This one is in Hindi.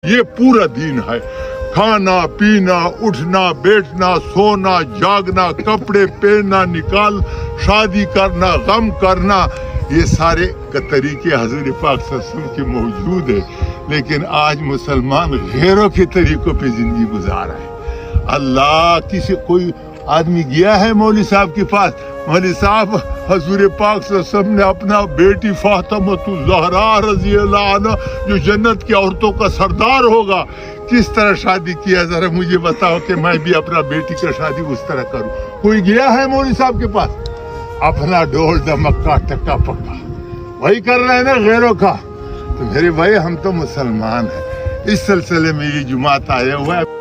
ये पूरा दीन है। खाना पीना, उठना बैठना, सोना जागना, कपड़े पहनना, निकाल, शादी करना, गम करना, ये सारे तरीके हजूर पाक सल्लल्लाहु अलैहि वसल्लम के मौजूद है। लेकिन आज मुसलमान गैरों के तरीकों पे जिंदगी गुजार रहा है। अल्लाह, किसी कोई आदमी गया है मौलवी साहब के पास, मौलवी साहब हजूर पाक सल्लल्लाहु अलैहि वसल्लम ने अपना बेटी फातिमा ज़हरा रज़ी अल्लाह अन्हा, जो जन्नत की औरतों का सरदार होगा, किस तरह शादी किया, जरा मुझे बताओ कि मैं भी अपना बेटी की शादी उस तरह करूं। कोई गया है मौलवी साहब के पास? अपना ढोल दमक्का टक्का पक्का वही कर रहे हैं ना गैरों का। तो मेरे भाई, हम तो मुसलमान हैं। इस सिलसिले में ये जुमात आया हुआ है।